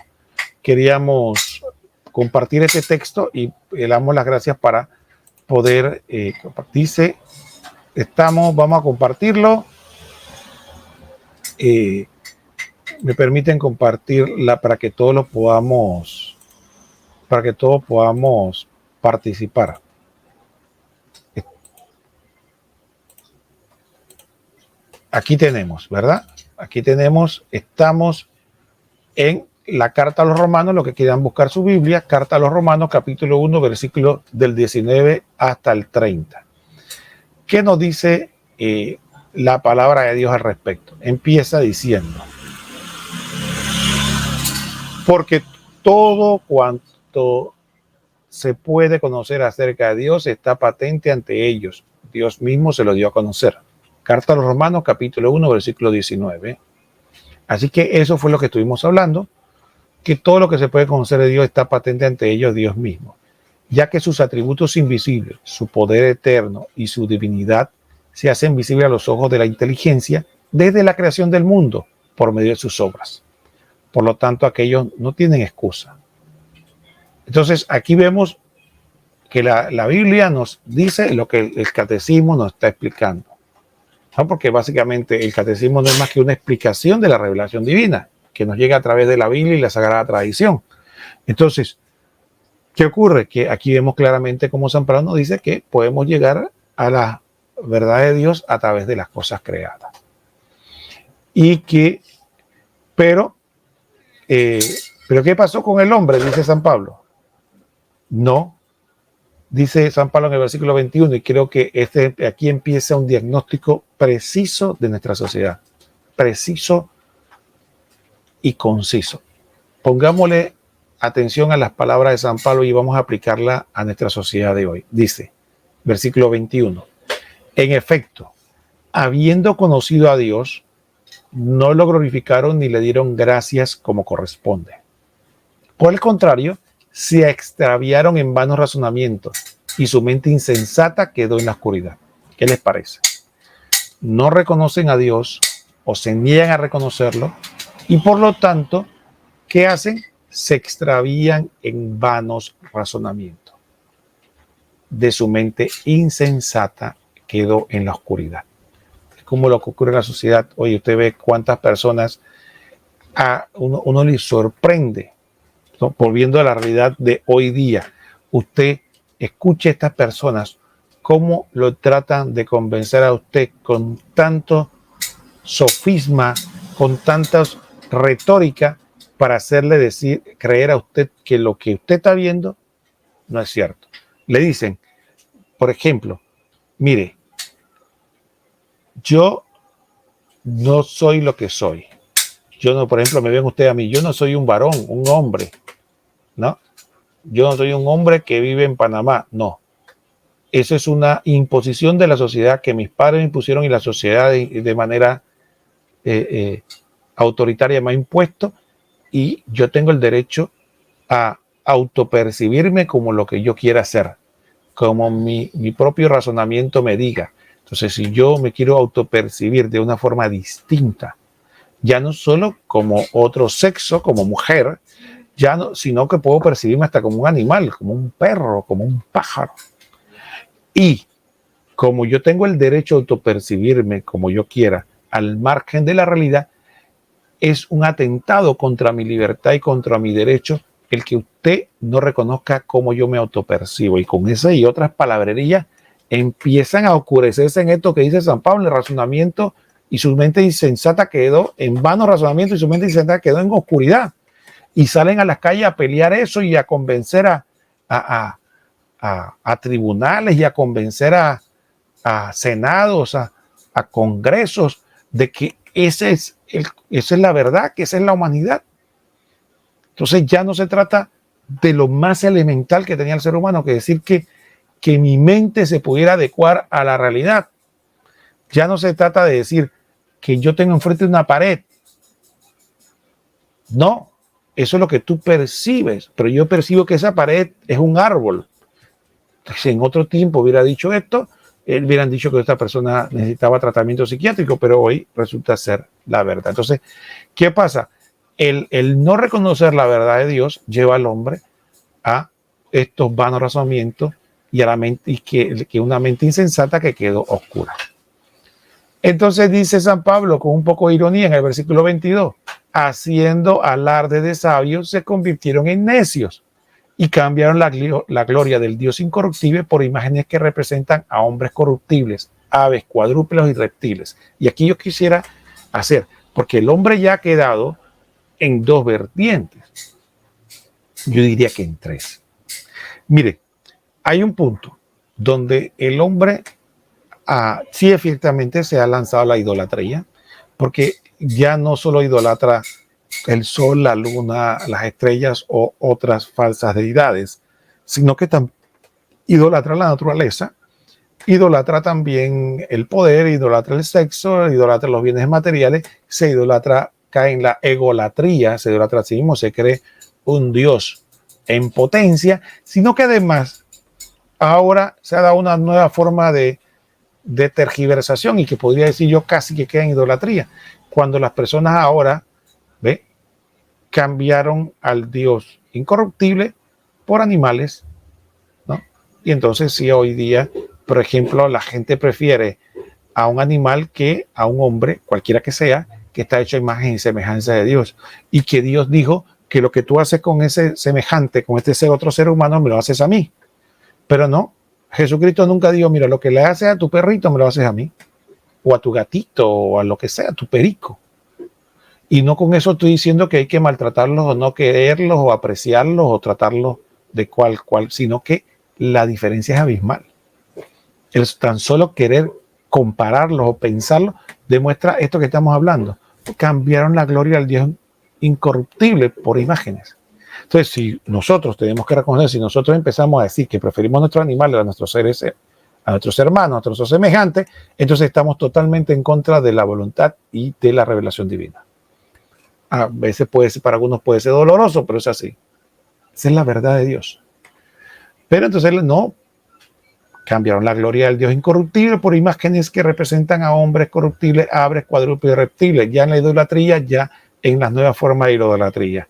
Queríamos compartir este texto y le damos las gracias para poder dice, vamos a compartirlo. Me permiten compartirla para que todos podamos participar. Aquí tenemos, ¿verdad? Aquí tenemos, estamos en la carta a los Romanos, lo que quieran buscar su Biblia, carta a los Romanos, capítulo 1, versículo del 19 hasta el 30. ¿Qué nos dice la palabra de Dios al respecto? Empieza diciendo: porque todo cuanto se puede conocer acerca de Dios está patente ante ellos. Dios mismo se lo dio a conocer. Carta a los Romanos, capítulo 1, versículo 19. Así que eso fue lo que estuvimos hablando, que todo lo que se puede conocer de Dios está patente ante ellos, Dios mismo, ya que sus atributos invisibles, su poder eterno y su divinidad se hacen visibles a los ojos de la inteligencia desde la creación del mundo por medio de sus obras. Por lo tanto, aquellos no tienen excusa. Entonces, aquí vemos que la Biblia nos dice lo que el catecismo nos está explicando, ¿no? Porque básicamente el catecismo no es más que una explicación de la revelación divina que nos llega a través de la Biblia y la Sagrada Tradición. Entonces, ¿qué ocurre? Que aquí vemos claramente cómo San Pablo nos dice que podemos llegar a la verdad de Dios a través de las cosas creadas. Y que, pero ¿qué pasó con el hombre? Dice San Pablo. No, dice San Pablo en el versículo 21, y creo que aquí empieza un diagnóstico preciso de nuestra sociedad, preciso y conciso. Pongámosle atención a las palabras de San Pablo y vamos a aplicarla a nuestra sociedad de hoy. Dice, versículo 21, en efecto, habiendo conocido a Dios, no lo glorificaron ni le dieron gracias como corresponde. Por el contrario, se extraviaron en vanos razonamientos y su mente insensata quedó en la oscuridad. ¿Qué les parece? No reconocen a Dios o se niegan a reconocerlo y por lo tanto, ¿qué hacen? Se extravían en vanos razonamientos. De su mente insensata quedó en la oscuridad. Es como lo que ocurre en la sociedad. Oye, usted ve cuántas personas a uno le sorprende, ¿no? Volviendo a la realidad de hoy día, usted escuche a estas personas cómo lo tratan de convencer a usted con tanto sofisma, con tantas retórica para hacerle decir, creer a usted que lo que usted está viendo no es cierto. Le dicen, por ejemplo, mire, yo no soy lo que soy. Yo no, por ejemplo, me ven usted a mí, yo no soy un varón, un hombre, ¿no? Yo no soy un hombre que vive en Panamá, no. Eso es una imposición de la sociedad que mis padres me impusieron y la sociedad de manera autoritaria me ha impuesto, y yo tengo el derecho a autopercibirme como lo que yo quiera ser, como mi propio razonamiento me diga. Entonces, si yo me quiero autopercibir de una forma distinta, ya no solo como otro sexo, como mujer, ya no, sino que puedo percibirme hasta como un animal, como un perro, como un pájaro. Y como yo tengo el derecho a autopercibirme como yo quiera, al margen de la realidad, es un atentado contra mi libertad y contra mi derecho el que usted no reconozca cómo yo me autopercibo. Y con esas y otras palabrerías empiezan a oscurecerse en esto que dice San Pablo, el razonamiento, y su mente insensata quedó en vano razonamiento y su mente insensata quedó en oscuridad. Y salen a las calles a pelear eso y a convencer a tribunales y a convencer a senados, a congresos de que esa es la verdad, que esa es la humanidad. Entonces ya no se trata de lo más elemental que tenía el ser humano, que decir que mi mente se pudiera adecuar a la realidad. Ya no se trata de decir que yo tengo enfrente una pared. No, eso es lo que tú percibes, pero yo percibo que esa pared es un árbol. Si en otro tiempo hubiera dicho esto, hubieran dicho que esta persona necesitaba tratamiento psiquiátrico, pero hoy resulta ser la verdad. Entonces, ¿qué pasa? El no reconocer la verdad de Dios lleva al hombre a estos vanos razonamientos y a la mente, y que una mente insensata que quedó oscura. Entonces dice San Pablo con un poco de ironía en el versículo 22, haciendo alarde de sabios se convirtieron en necios y cambiaron la gloria del Dios incorruptible por imágenes que representan a hombres corruptibles, aves, cuadrúpedos y reptiles. Y aquí yo quisiera hacer, porque el hombre ya ha quedado en dos vertientes. Yo diría que en tres. Mire, hay un punto donde el hombre sí efectivamente se ha lanzado a la idolatría, porque ya no solo idolatra el sol, la luna, las estrellas o otras falsas deidades, sino que idolatra la naturaleza, idolatra también el poder, idolatra el sexo, idolatra los bienes materiales, se idolatra, cae en la egolatría, se idolatra a sí mismo, se cree un Dios en potencia, sino que además ahora se ha dado una nueva forma de tergiversación y que podría decir yo casi que queda en idolatría, cuando las personas ahora cambiaron al Dios incorruptible por animales, ¿no? Y entonces sí, hoy día, por ejemplo, la gente prefiere a un animal que a un hombre, cualquiera que sea, que está hecho a imagen y semejanza de Dios. Y que Dios dijo que lo que tú haces con ese semejante, con este otro ser humano, me lo haces a mí. Pero no, Jesucristo nunca dijo, mira, lo que le haces a tu perrito, me lo haces a mí. O a tu gatito, o a lo que sea, a tu perico. Y no con eso estoy diciendo que hay que maltratarlos o no quererlos o apreciarlos o tratarlos de cual, sino que la diferencia es abismal. El tan solo querer compararlos o pensarlos demuestra esto que estamos hablando. Cambiaron la gloria al Dios incorruptible por imágenes. Entonces, si nosotros tenemos que reconocer, si nosotros empezamos a decir que preferimos a nuestros animales, a nuestros seres, a nuestros hermanos, a nuestros semejantes, entonces estamos totalmente en contra de la voluntad y de la revelación divina. A veces puede ser, para algunos puede ser doloroso, pero es así. Esa es la verdad de Dios. Pero entonces no, cambiaron la gloria del Dios incorruptible por imágenes que representan a hombres corruptibles, aves, cuadrúpedos y reptiles, ya en la idolatría, ya en las nuevas formas de idolatría.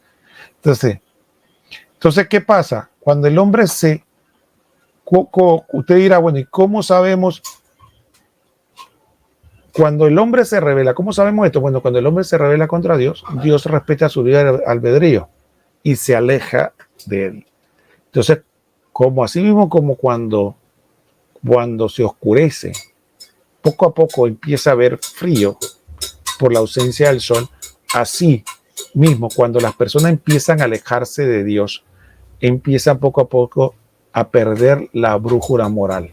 Entonces, ¿qué pasa? Cuando el hombre usted dirá, bueno, ¿y cómo sabemos? Cuando el hombre se revela, ¿cómo sabemos esto? Bueno, cuando el hombre se revela contra Dios, Dios respeta su libre albedrío y se aleja de él. Entonces, como así mismo como cuando se oscurece, poco a poco empieza a haber frío por la ausencia del sol, así mismo cuando las personas empiezan a alejarse de Dios, empiezan poco a poco a perder la brújula moral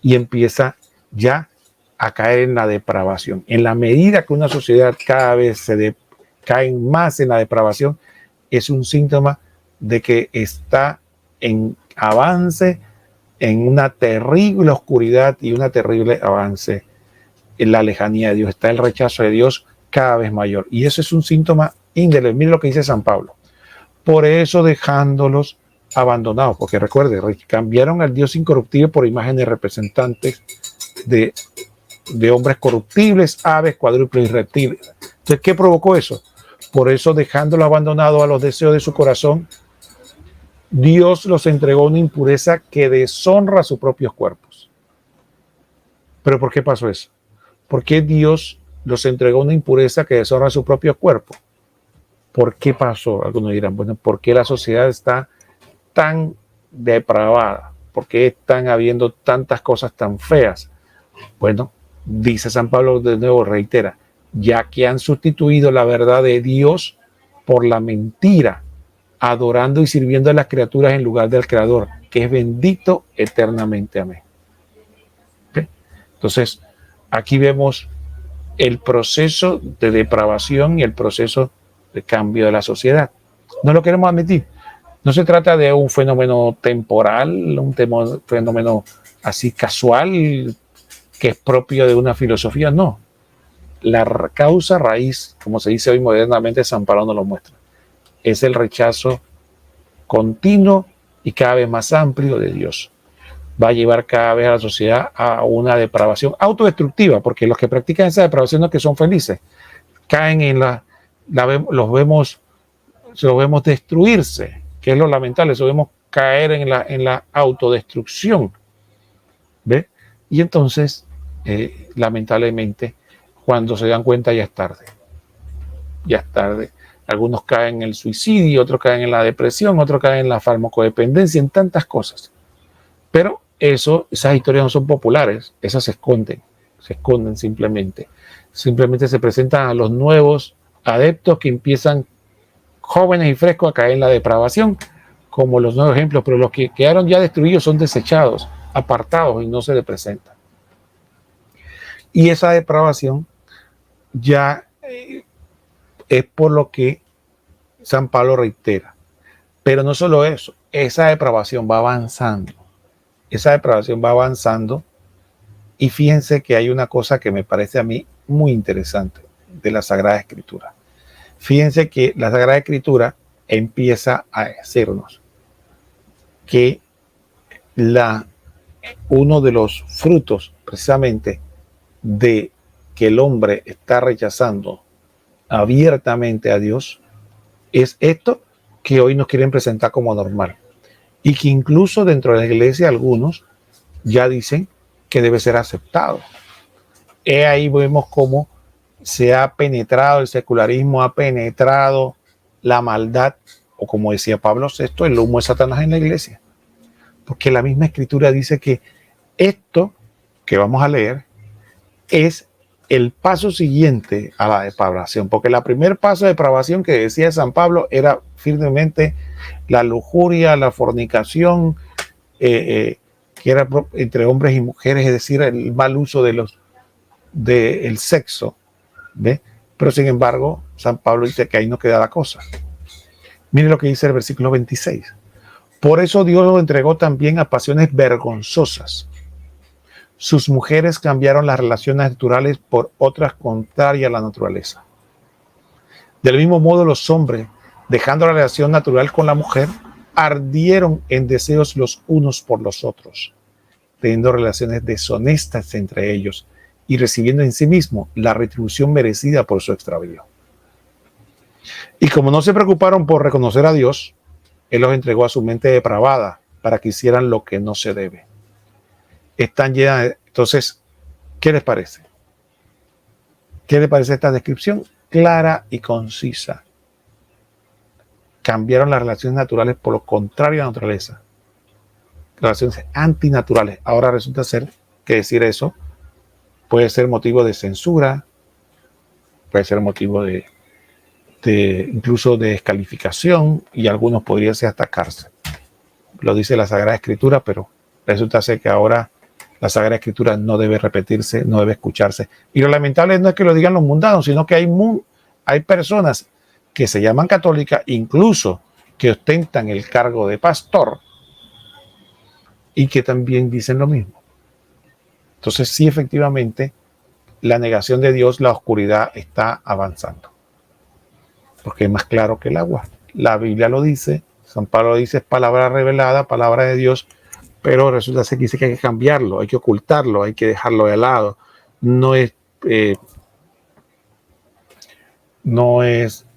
y empieza ya a caer en la depravación. En la medida que una sociedad cada vez cae más en la depravación, es un síntoma de que está en avance, en una terrible oscuridad y una terrible avance en la lejanía de Dios. Está el rechazo de Dios cada vez mayor. Y eso es un síntoma indeleble. Mire lo que dice San Pablo. Por eso dejándolos abandonados, porque recuerde, cambiaron al Dios incorruptible por imágenes representantes de hombres corruptibles, aves, cuadrúpedos y reptiles. Entonces, ¿qué provocó eso? Por eso, dejándolo abandonado a los deseos de su corazón, Dios los entregó una impureza que deshonra sus propios cuerpos. ¿Pero por qué pasó eso? ¿Por qué Dios los entregó una impureza que deshonra su propio cuerpo? ¿Por qué pasó? Algunos dirán, bueno, ¿por qué la sociedad está tan depravada? ¿Por qué están habiendo tantas cosas tan feas? Bueno, dice San Pablo de nuevo, reitera, ya que han sustituido la verdad de Dios por la mentira, adorando y sirviendo a las criaturas en lugar del Creador, que es bendito eternamente. Amén. ¿Okay? Entonces, aquí vemos el proceso de depravación y el proceso de cambio de la sociedad. No lo queremos admitir. No se trata de un fenómeno temporal, un fenómeno así casual, que es propio de una filosofía, no. La causa raíz, como se dice hoy modernamente, San Pablo nos lo muestra, es el rechazo continuo y cada vez más amplio de Dios. Va a llevar cada vez a la sociedad a una depravación autodestructiva, porque los que practican esa depravación no es que son felices, caen en los vemos destruirse, que es lo lamentable, los vemos caer en la autodestrucción. ¿Ve? Y entonces, lamentablemente, cuando se dan cuenta ya es tarde. Ya es tarde. Algunos caen en el suicidio, otros caen en la depresión, otros caen en la farmacodependencia, en tantas cosas. Pero esas historias no son populares, esas se esconden simplemente. Simplemente se presentan a los nuevos adeptos que empiezan jóvenes y frescos a caer en la depravación, como los nuevos ejemplos, pero los que quedaron ya destruidos son desechados, apartados y no se le presentan. Y esa depravación ya es por lo que San Pablo reitera. Pero no solo eso, esa depravación va avanzando. Esa depravación va avanzando y fíjense que hay una cosa que me parece a mí muy interesante de la Sagrada Escritura. Fíjense que la Sagrada Escritura empieza a decirnos que uno de los frutos precisamente de que el hombre está rechazando abiertamente a Dios es esto que hoy nos quieren presentar como normal. Y que incluso dentro de la iglesia algunos ya dicen que debe ser aceptado. Ahí vemos cómo se ha penetrado, el secularismo ha penetrado la maldad, o como decía Pablo VI, el humo de Satanás en la iglesia. Porque la misma escritura dice que esto que vamos a leer es el paso siguiente a la depravación, porque el primer paso de depravación que decía San Pablo era firmemente la lujuria, la fornicación, que era entre hombres y mujeres, es decir, el mal uso del sexo, ¿ve? Pero sin embargo, San Pablo dice que ahí no queda la cosa. Mire lo que dice el versículo 26. Por eso Dios lo entregó también a pasiones vergonzosas. Sus mujeres cambiaron las relaciones naturales por otras contrarias a la naturaleza. Del mismo modo, los hombres, dejando la relación natural con la mujer, ardieron en deseos los unos por los otros, teniendo relaciones deshonestas entre ellos y recibiendo en sí mismo la retribución merecida por su extravío. Y como no se preocuparon por reconocer a Dios, Él los entregó a su mente depravada para que hicieran lo que no se debe. Están llenas de... Entonces, ¿qué les parece? ¿Qué les parece esta descripción? Clara y concisa. Cambiaron las relaciones naturales por lo contrario a la naturaleza. Relaciones antinaturales. Ahora resulta ser que decir eso puede ser motivo de censura, puede ser motivo de incluso de descalificación, y algunos podrían ser hasta cárcel. Lo dice la Sagrada Escritura, pero resulta ser que ahora la Sagrada Escritura no debe repetirse, no debe escucharse. Y lo lamentable no es que lo digan los mundanos, sino que hay personas que se llaman católicas, incluso que ostentan el cargo de pastor, y que también dicen lo mismo. Entonces, sí, efectivamente, la negación de Dios, la oscuridad está avanzando. Porque es más claro que el agua. La Biblia lo dice, San Pablo lo dice, es palabra revelada, palabra de Dios, pero resulta ser que dice que hay que cambiarlo, hay que ocultarlo, hay que dejarlo de lado. No es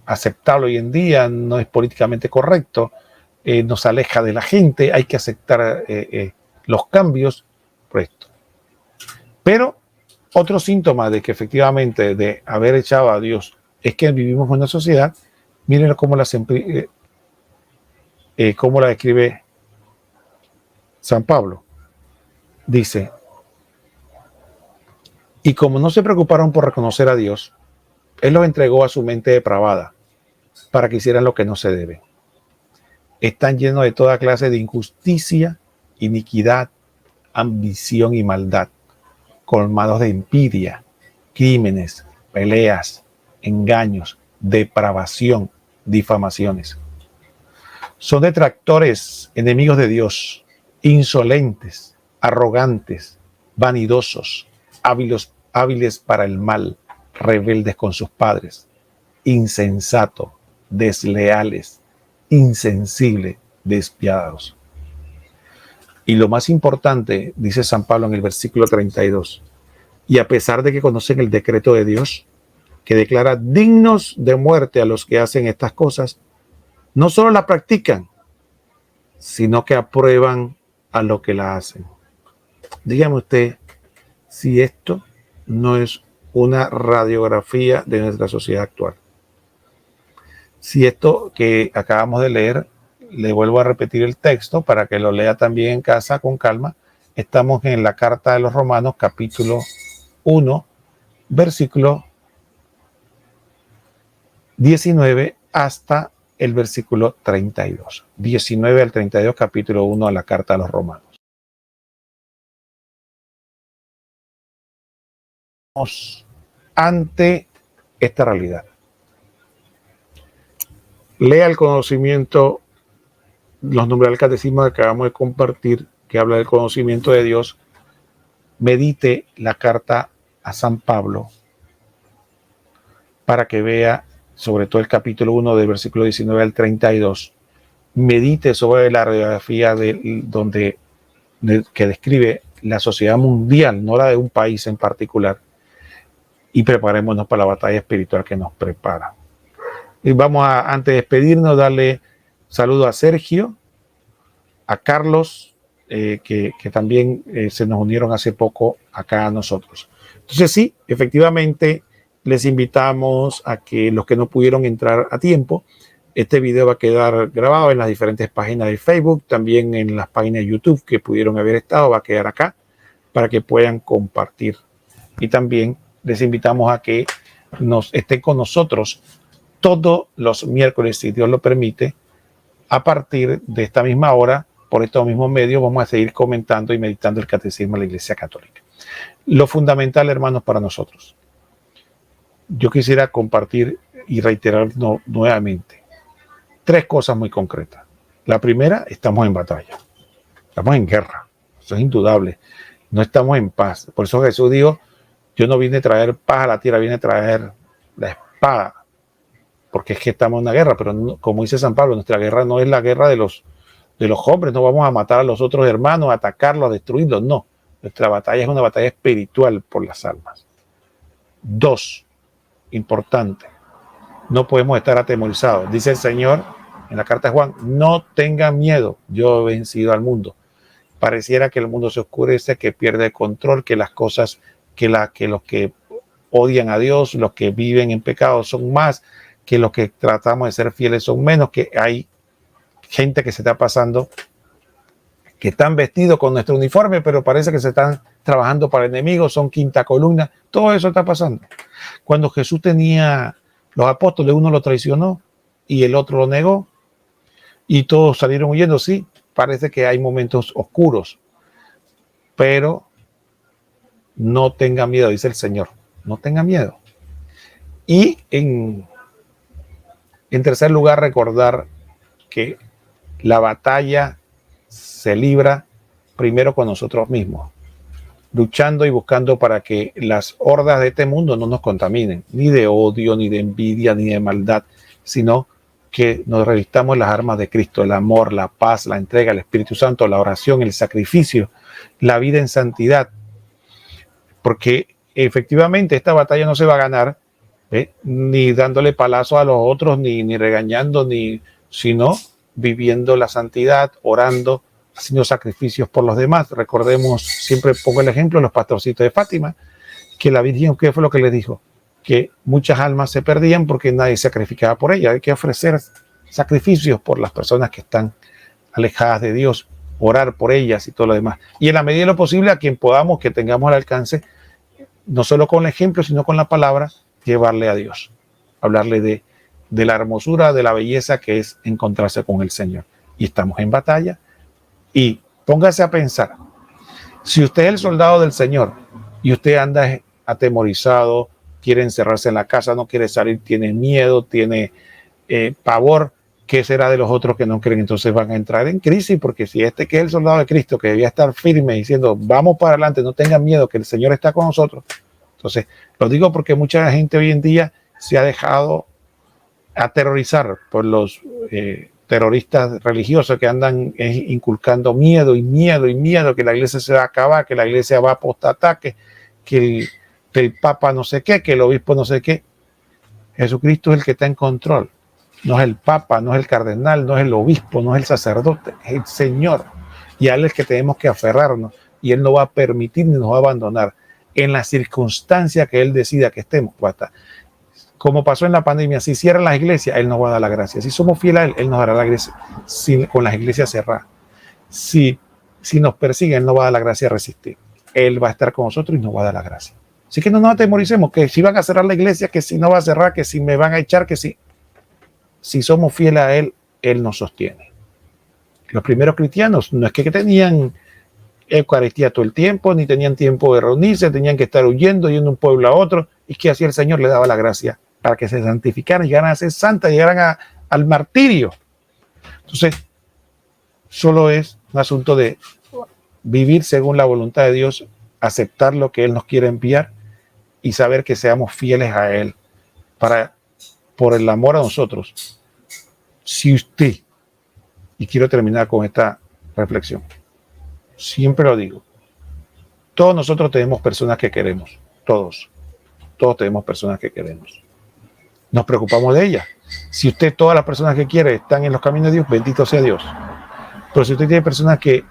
aceptable hoy en día, no es políticamente correcto, nos aleja de la gente, hay que aceptar los cambios por esto. Pero otro síntoma de que efectivamente de haber echado a Dios es que vivimos en una sociedad, miren cómo la describe San Pablo. Dice, y como no se preocuparon por reconocer a Dios, Él los entregó a su mente depravada para que hicieran lo que no se debe. Están llenos de toda clase de injusticia, iniquidad, ambición y maldad, colmados de envidia, crímenes, peleas, engaños, depravación, difamaciones. Son detractores, enemigos de Dios, insolentes, arrogantes, vanidosos, hábiles para el mal, rebeldes con sus padres, insensatos, desleales, insensibles, despiadados. Y lo más importante, dice San Pablo en el versículo 32, y a pesar de que conocen el decreto de Dios, que declara dignos de muerte a los que hacen estas cosas, no solo la practican, sino que aprueban a los que la hacen. Dígame usted si esto no es una radiografía de nuestra sociedad actual. Si esto que acabamos de leer, le vuelvo a repetir el texto para que lo lea también en casa con calma. Estamos en la carta de los Romanos, capítulo 1, versículo 19 hasta el versículo 32. 19 al 32, capítulo 1 de la carta de los Romanos. Ante esta realidad. Lea el conocimiento, los números del catecismo que acabamos de compartir, que habla del conocimiento de Dios. Medite la carta a San Pablo para que vea sobre todo el capítulo 1 del versículo 19 al 32. Medite sobre la radiografía que describe la sociedad mundial, no la de un país en particular, y preparémonos para la batalla espiritual que nos prepara. Y vamos a, antes de despedirnos, darle saludo a Sergio, a Carlos, que también se nos unieron hace poco acá a nosotros. Entonces sí, efectivamente, les invitamos a que los que no pudieron entrar a tiempo, este video va a quedar grabado en las diferentes páginas de Facebook, también en las páginas de YouTube que pudieron haber estado, va a quedar acá para que puedan compartir. Y también les invitamos a que nos estén con nosotros todos los miércoles, si Dios lo permite, a partir de esta misma hora, por estos mismos medios, vamos a seguir comentando y meditando el Catecismo de la Iglesia Católica. Lo fundamental, hermanos, para nosotros. Yo quisiera compartir y reiterar nuevamente 3 cosas muy concretas. La primera, estamos en batalla. Estamos en guerra. Eso es indudable. No estamos en paz. Por eso Jesús dijo, yo no vine a traer paz a la tierra, vine a traer la espada. Porque es que estamos en una guerra, pero no, como dice San Pablo, nuestra guerra no es la guerra de los hombres, no vamos a matar a los otros hermanos, a atacarlos, a destruirlos, no. Nuestra batalla es una batalla espiritual por las almas. 2, importante, no podemos estar atemorizados. Dice el Señor en la carta de Juan, no tengan miedo, yo he vencido al mundo. Pareciera que el mundo se oscurece, que pierde el control, que las cosas, que los que odian a Dios, los que viven en pecado son más, que los que tratamos de ser fieles son menos, que hay gente que se está pasando, que están vestidos con nuestro uniforme, pero parece que se están trabajando para enemigos, son quinta columna, todo eso está pasando. Cuando Jesús tenía los apóstoles, uno lo traicionó y el otro lo negó, y todos salieron huyendo, sí, parece que hay momentos oscuros, pero no tenga miedo, dice el Señor, no tenga miedo. Y en tercer lugar, recordar que la batalla se libra primero con nosotros mismos, luchando y buscando para que las hordas de este mundo no nos contaminen, ni de odio, ni de envidia, ni de maldad, sino que nos revistamos las armas de Cristo, el amor, la paz, la entrega, el Espíritu Santo, la oración, el sacrificio, la vida en santidad, porque efectivamente esta batalla no se va a ganar ni dándole palazos a los otros, ni regañando, sino viviendo la santidad, orando, haciendo sacrificios por los demás. Recordemos, siempre pongo el ejemplo, los pastorcitos de Fátima, que la Virgen, ¿qué fue lo que les dijo? Que muchas almas se perdían porque nadie sacrificaba por ellas. Hay que ofrecer sacrificios por las personas que están alejadas de Dios, orar por ellas y todo lo demás. Y en la medida de lo posible, a quien podamos, que tengamos al alcance, no solo con el ejemplo, sino con la palabra, llevarle a Dios, hablarle de la hermosura, de la belleza que es encontrarse con el Señor. Y estamos en batalla. Y póngase a pensar, si usted es el soldado del Señor y usted anda atemorizado, quiere encerrarse en la casa, no quiere salir, tiene miedo, tiene pavor, ¿qué será de los otros que no creen? Entonces van a entrar en crisis, porque si este que es el soldado de Cristo, que debía estar firme diciendo, vamos para adelante, no tengan miedo, que el Señor está con nosotros. Entonces, lo digo porque mucha gente hoy en día se ha dejado aterrorizar por los terroristas religiosos que andan inculcando miedo, que la iglesia se va a acabar, que la iglesia va a apostatar, que el papa no sé qué, que el obispo no sé qué. Jesucristo es el que está en control. No es el papa, no es el cardenal, no es el obispo, no es el sacerdote, es el Señor. Y a él es que tenemos que aferrarnos, y él no va a permitir ni nos va a abandonar en la circunstancia que él decida que estemos. Como pasó en la pandemia, si cierran las iglesias, él nos va a dar la gracia. Si somos fieles a él nos dará la gracia con las iglesias cerradas. Si nos persiguen, él nos va a dar la gracia a resistir. Él va a estar con nosotros y nos va a dar la gracia. Así que no nos atemoricemos, que si van a cerrar la iglesia, que si no va a cerrar, que si me van a echar, que si somos fieles a él, él nos sostiene. Los primeros cristianos no es que tenían Eucaristía todo el tiempo, ni tenían tiempo de reunirse, tenían que estar huyendo, yendo de un pueblo a otro, y que así el Señor le daba la gracia para que se santificaran, llegaran a ser santas, llegaran al martirio. Entonces, solo es un asunto de vivir según la voluntad de Dios, aceptar lo que Él nos quiere enviar y saber que seamos fieles a Él por el amor a nosotros. Si usted, y quiero terminar con esta reflexión, siempre lo digo, todos nosotros tenemos personas que queremos, todos tenemos personas que queremos. nos preocupamos de ella. Si usted, todas las personas que quiere están en los caminos de Dios, bendito sea Dios. Pero si usted tiene personas que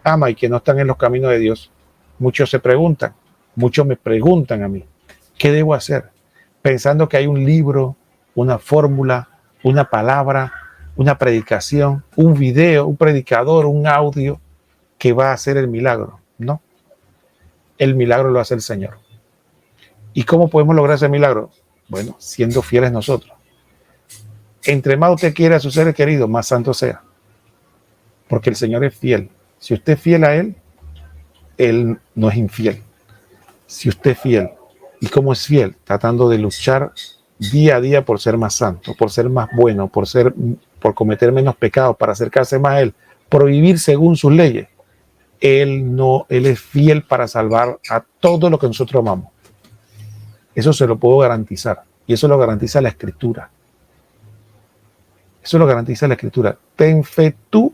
ama y que no están en los caminos de Dios, muchos se preguntan, muchos me preguntan a mí, ¿qué debo hacer? Pensando que hay un libro, una fórmula, una palabra, una predicación, un video, un predicador, un audio que va a hacer el milagro. No, el milagro lo hace el Señor. ¿Y cómo podemos lograr ese milagro? Bueno, siendo fieles nosotros. Entre más usted quiere a sus seres queridos, más santo sea. Porque el Señor es fiel. Si usted es fiel a Él no es infiel. Si usted es fiel, ¿y cómo es fiel? Tratando de luchar día a día por ser más santo, por ser más bueno, por cometer menos pecados, para acercarse más a Él, por vivir según sus leyes. Él es fiel para salvar a todo lo que nosotros amamos. Eso se lo puedo garantizar. Y eso lo garantiza la Escritura. Eso lo garantiza la Escritura. Ten fe tú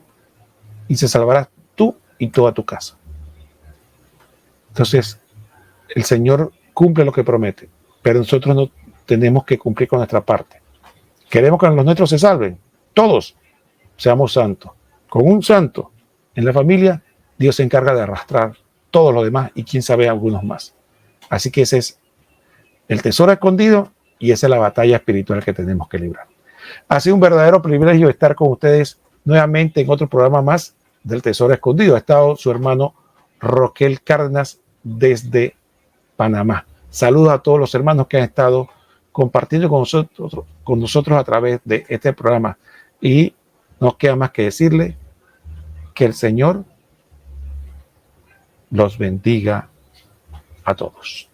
y se salvarás tú y toda tu casa. Entonces, el Señor cumple lo que promete, pero nosotros no tenemos que cumplir con nuestra parte. Queremos que los nuestros se salven. Todos seamos santos. Con un santo en la familia, Dios se encarga de arrastrar todos los demás y quién sabe algunos más. Así que ese es el tesoro escondido y esa es la batalla espiritual que tenemos que librar. Ha sido un verdadero privilegio estar con ustedes nuevamente en otro programa más del Tesoro Escondido. Ha estado su hermano Roquel Cárdenas desde Panamá. Saludos a todos los hermanos que han estado compartiendo con nosotros a través de este programa. Y nos queda más que decirle que el Señor los bendiga a todos.